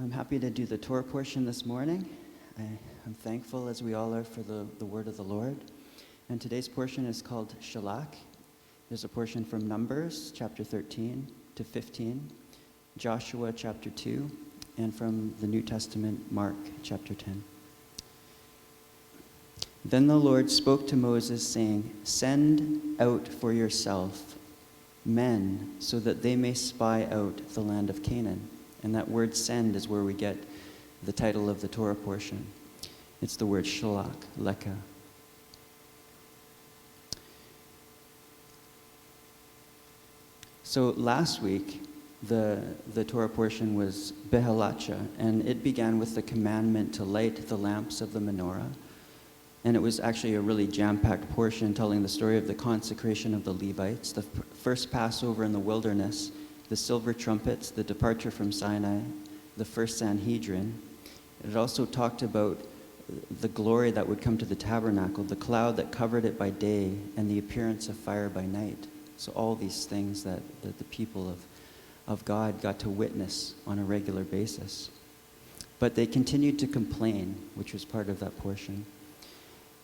I'm happy to do the Torah portion this morning. I'm thankful, as we all are, for the word of the Lord. And today's portion is called Shalach. There's a portion from Numbers, chapter 13 to 15, Joshua, chapter 2, and from the New Testament, Mark, chapter 10. Then the Lord spoke to Moses, saying, "Send out for yourself men, so that they may spy out the land of Canaan." And that word "send" is where we get the title of the Torah portion. It's the word shalach, leka. So last week, the Torah portion was Behalacha, and it began with the commandment to light the lamps of the menorah. And it was actually a really jam-packed portion telling the story of the consecration of the Levites, the first Passover in the wilderness, the silver trumpets, the departure from Sinai, the first Sanhedrin. It also talked about the glory that would come to the tabernacle, the cloud that covered it by day, and the appearance of fire by night. So all these things that the people of God got to witness on a regular basis. But they continued to complain, which was part of that portion.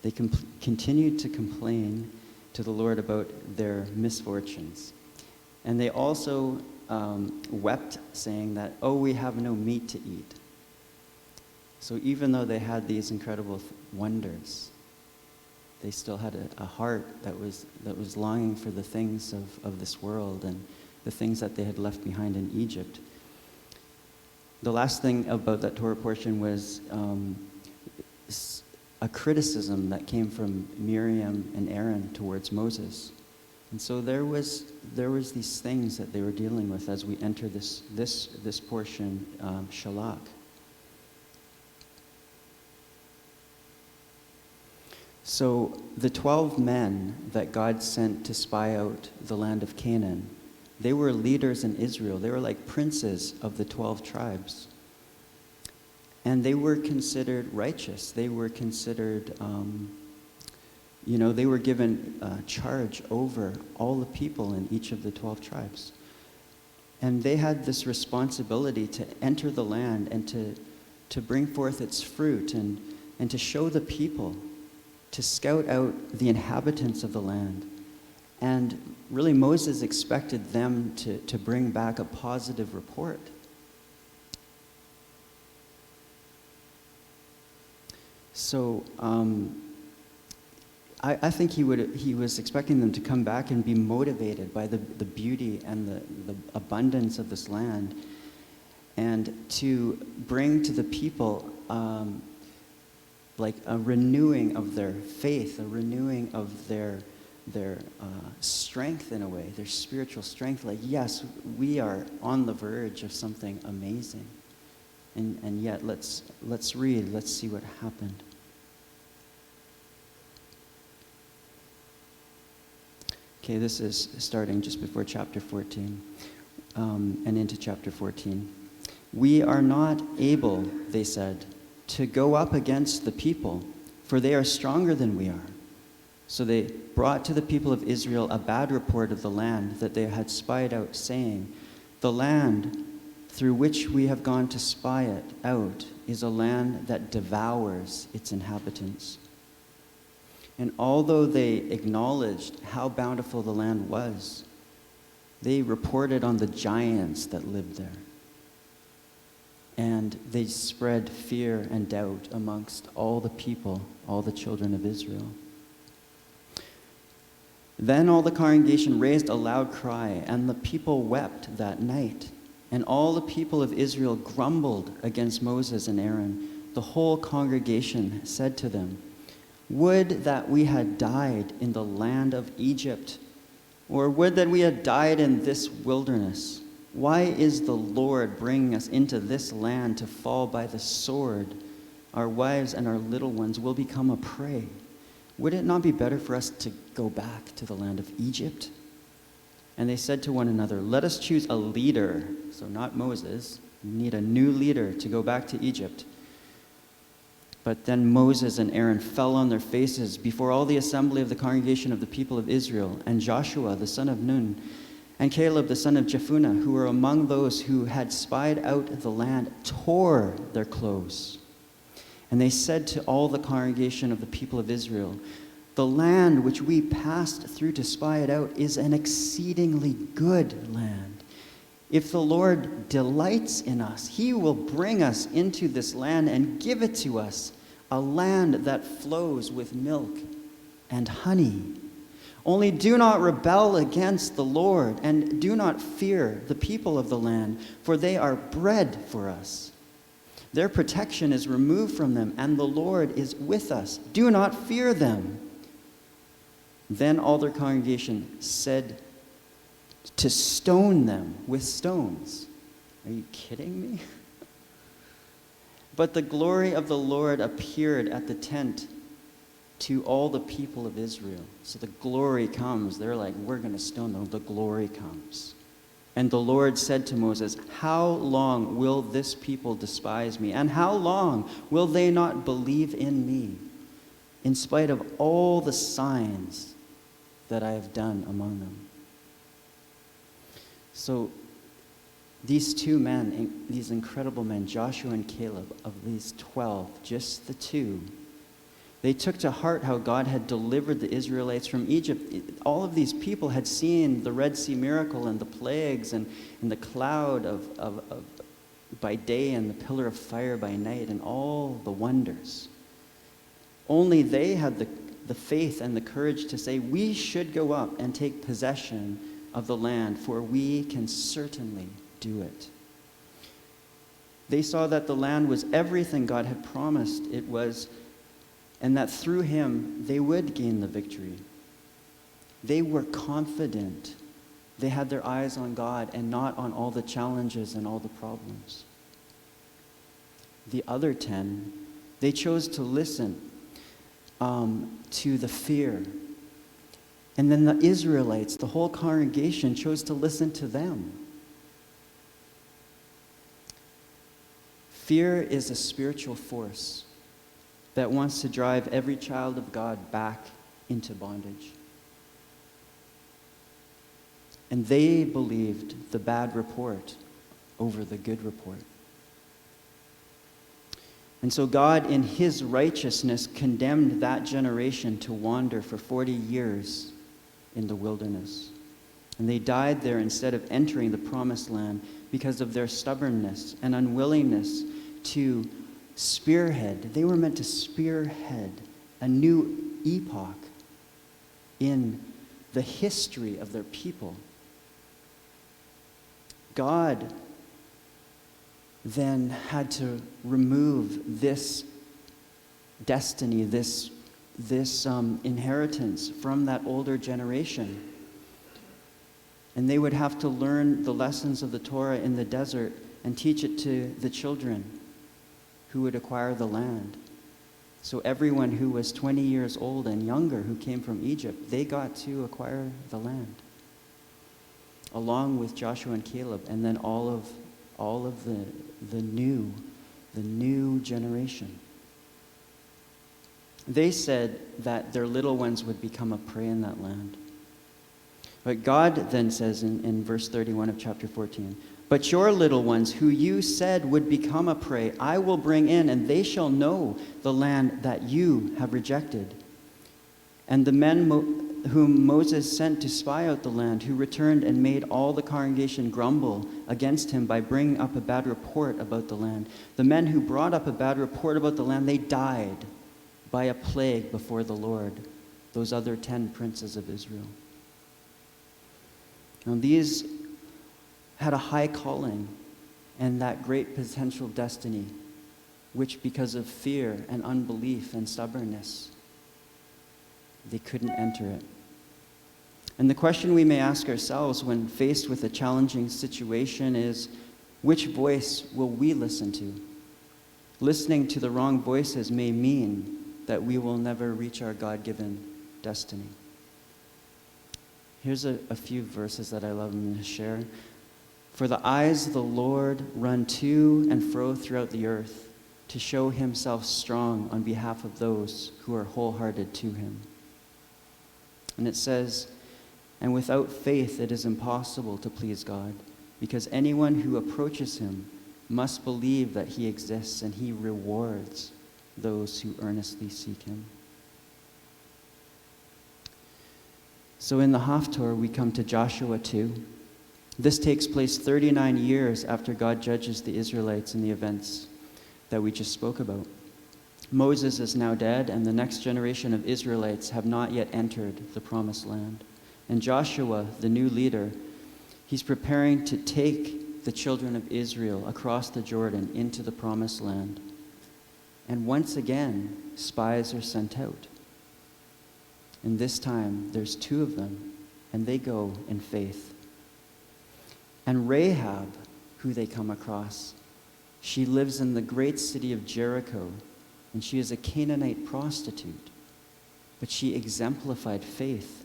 They continued to complain to the Lord about their misfortunes. And they also wept, saying that, "Oh, we have no meat to eat." So even though they had these incredible wonders, they still had a heart that was longing for the things of this world and the things that they had left behind in Egypt. The last thing about that Torah portion was a criticism that came from Miriam and Aaron towards Moses. And so there was these things that they were dealing with as we enter this portion, Shalach. So the 12 men that God sent to spy out the land of Canaan, they were leaders in Israel. They were like princes of the 12 tribes. And they were considered righteous. They were considered, they were given charge over all the people in each of the 12 tribes. And they had this responsibility to enter the land and to bring forth its fruit and to show the people, to scout out the inhabitants of the land. And really Moses expected them to bring back a positive report. So I think he was expecting them to come back and be motivated by the beauty and the abundance of this land, and to bring to the people like a renewing of their faith, a renewing of their strength in a way, their spiritual strength. Like, yes, we are on the verge of something amazing. And yet, let's read, let's see what happened. Okay, this is starting just before chapter 14 and into chapter 14. "We are not able," they said, "to go up against the people, for they are stronger than we are." So they brought to the people of Israel a bad report of the land that they had spied out, saying, "The land through which we have gone to spy it out is a land that devours its inhabitants." And although they acknowledged how bountiful the land was, they reported on the giants that lived there. And they spread fear and doubt amongst all the people, all the children of Israel. Then all the congregation raised a loud cry, and the people wept that night. And all the people of Israel grumbled against Moses and Aaron. The whole congregation said to them, "Would that we had died in the land of Egypt, or would that we had died in this wilderness. Why is the Lord bringing us into this land to fall by the sword? Our wives and our little ones will become a prey. Would it not be better for us to go back to the land of Egypt?" And they said to one another, "Let us choose a leader." So not Moses. We need a new leader to go back to Egypt. But then Moses and Aaron fell on their faces before all the assembly of the congregation of the people of Israel. And Joshua, the son of Nun, And Caleb, the son of Jephunneh, who were among those who had spied out the land, tore their clothes. And they said to all the congregation of the people of Israel, "The land which we passed through to spy it out is an exceedingly good land. If the Lord delights in us, he will bring us into this land and give it to us, a land that flows with milk and honey. Only do not rebel against the Lord, and do not fear the people of the land, for they are bread for us. Their protection is removed from them, and the Lord is with us. Do not fear them." Then all their congregation said to stone them with stones. Are you kidding me? But the glory of the Lord appeared at the tent to all the people of Israel. So the glory comes. They're like, we're going to stone them. The glory comes. And the Lord said to Moses, "How long will this people despise me? And how long will they not believe in me, in spite of all the signs that I have done among them?" So these two men, these incredible men, Joshua and Caleb, of these 12, just the two, they took to heart how God had delivered the Israelites from Egypt. All of these people had seen the Red Sea miracle and the plagues and the cloud by day and the pillar of fire by night and all the wonders. Only they had the faith and the courage to say, "We should go up and take possession of the land, for we can certainly do it." They saw that the land was everything God had promised it was, and that through him they would gain the victory. They were confident. They had their eyes on God and not on all the challenges and all the problems. The other 10, they chose to listen to the fear. And then the Israelites, the whole congregation, chose to listen to them. Fear is a spiritual force that wants to drive every child of God back into bondage. And they believed the bad report over the good report. And so God, in his righteousness, condemned that generation to wander for 40 years in the wilderness. And they died there instead of entering the promised land because of their stubbornness and unwillingness to spearhead. They were meant to spearhead a new epoch in the history of their people. God then had to remove this destiny, this inheritance from that older generation. And they would have to learn the lessons of the Torah in the desert and teach it to the children who would acquire the land. So everyone who was 20 years old and younger who came from Egypt, they got to acquire the land, along with Joshua and Caleb, and then all of the new generation. They said that their little ones would become a prey in that land. But God then says in verse 31 of chapter 14, "But your little ones, who you said would become a prey, I will bring in, and they shall know the land that you have rejected." And the men whom Moses sent to spy out the land, who returned and made all the congregation grumble against him by bringing up a bad report about the land. The men who brought up a bad report about the land, they died by a plague before the Lord, those other 10 princes of Israel. Now these had a high calling and that great potential destiny, which because of fear and unbelief and stubbornness, they couldn't enter it. And the question we may ask ourselves when faced with a challenging situation is, which voice will we listen to? Listening to the wrong voices may mean that we will never reach our God-given destiny. Here's a few verses that I love to share. "For the eyes of the Lord run to and fro throughout the earth to show himself strong on behalf of those who are wholehearted to him." And it says And without faith it is impossible to please God, because anyone who approaches him must believe that he exists and he rewards those who earnestly seek him. So in the Haftorah, we come to Joshua 2. This takes place 39 years after God judges the Israelites in the events that we just spoke about. Moses is now dead, and the next generation of Israelites have not yet entered the promised land. And Joshua, the new leader, he's preparing to take the children of Israel across the Jordan into the promised land. And once again, spies are sent out. And this time, there's 2 of them, and they go in faith. And Rahab, who they come across, she lives in the great city of Jericho, and she is a Canaanite prostitute. But she exemplified faith.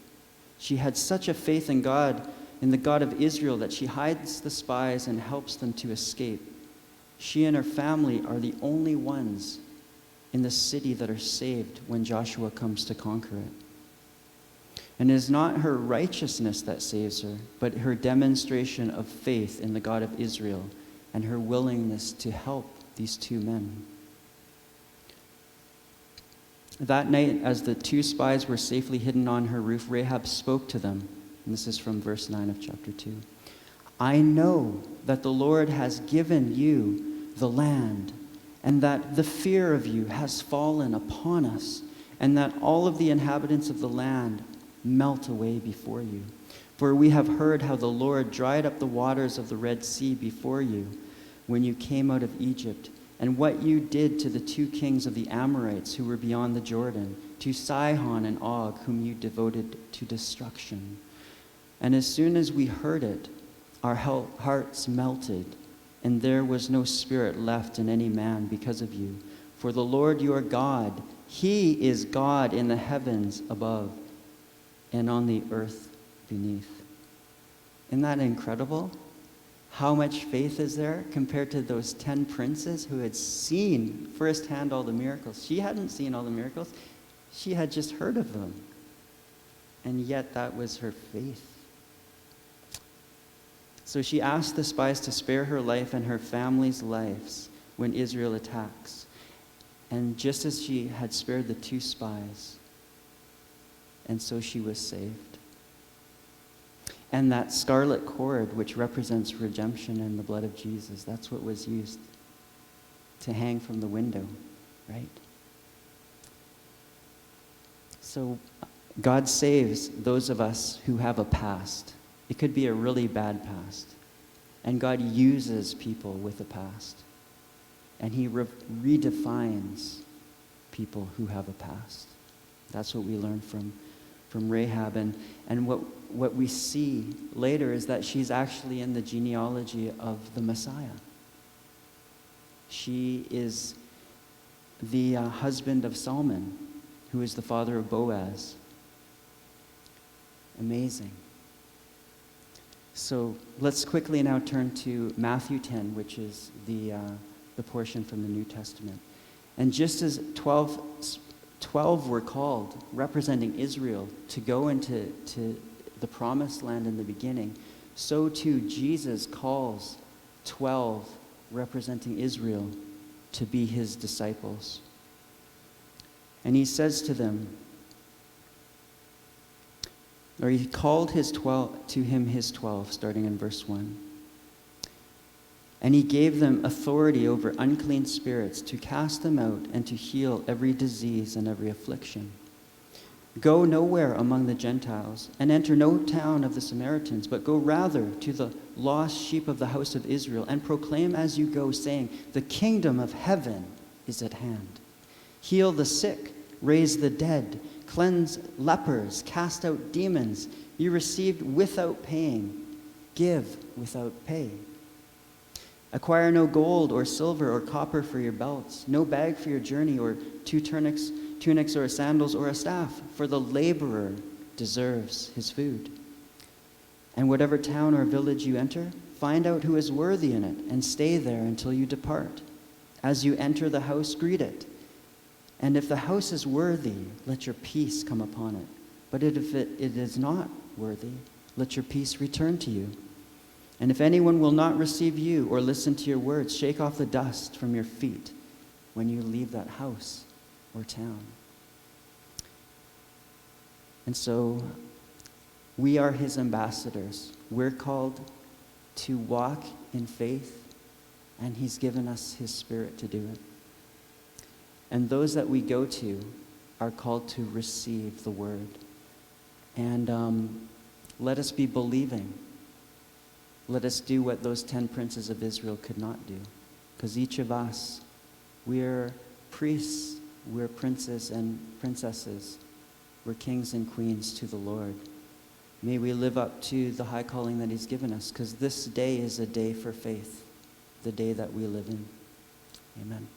She had such a faith in God, in the God of Israel, that she hides the spies and helps them to escape. She and her family are the only ones in the city that are saved when Joshua comes to conquer it. And it is not her righteousness that saves her, but her demonstration of faith in the God of Israel and her willingness to help these 2 men. That night, as the 2 spies were safely hidden on her roof, Rahab spoke to them. And this is from verse 9 of chapter 2. I know that the Lord has given you the land, and that the fear of you has fallen upon us, and that all of the inhabitants of the land melt away before you. For we have heard how the Lord dried up the waters of the Red Sea before you when you came out of Egypt, and what you did to the 2 kings of the Amorites who were beyond the Jordan, to Sihon and Og, whom you devoted to destruction. And as soon as we heard it, our hearts melted, and there was no spirit left in any man because of you. For the Lord your God, he is God in the heavens above and on the earth beneath. Isn't that incredible? How much faith is there compared to those 10 princes who had seen firsthand all the miracles? She hadn't seen all the miracles. She had just heard of them. And yet that was her faith. So she asked the spies to spare her life and her family's lives when Israel attacks. And just as she had spared the 2 spies, and so she was saved. And that scarlet cord, which represents redemption and the blood of Jesus, that's what was used to hang from the window, right? So God saves those of us who have a past. It could be a really bad past. And God uses people with a past. And he redefines people who have a past. That's what we learn from Rahab. And what we see later is that she's actually in the genealogy of the Messiah. She is the husband of Salmon, who is the father of Boaz. Amazing. So let's quickly now turn to Matthew 10, which is the portion from the New Testament. And just as 12 were called, representing Israel, to go into the promised land in the beginning, so too Jesus calls 12, representing Israel, to be his disciples. And he says to them, or he called his 12, starting in verse 1. And he gave them authority over unclean spirits to cast them out and to heal every disease and every affliction. Go nowhere among the Gentiles and enter no town of the Samaritans, but go rather to the lost sheep of the house of Israel and proclaim as you go, saying, the kingdom of heaven is at hand. Heal the sick, raise the dead, cleanse lepers, cast out demons. Be received without paying, give without pay. Acquire no gold or silver or copper for your belts, no bag for your journey, or 2 tunics or sandals or a staff, for the laborer deserves his food. And whatever town or village you enter, find out who is worthy in it, and stay there until you depart. As you enter the house, greet it. And if the house is worthy, let your peace come upon it. But if it is not worthy, let your peace return to you. And if anyone will not receive you or listen to your words, shake off the dust from your feet when you leave that house or town. And so we are his ambassadors. We're called to walk in faith, and he's given us his Spirit to do it. And those that we go to are called to receive the word. And let us be believing. Let us do what those 10 princes of Israel could not do. Because each of us, we're priests, we're princes and princesses. We're kings and queens to the Lord. May we live up to the high calling that he's given us, because this day is a day for faith, the day that we live in. Amen.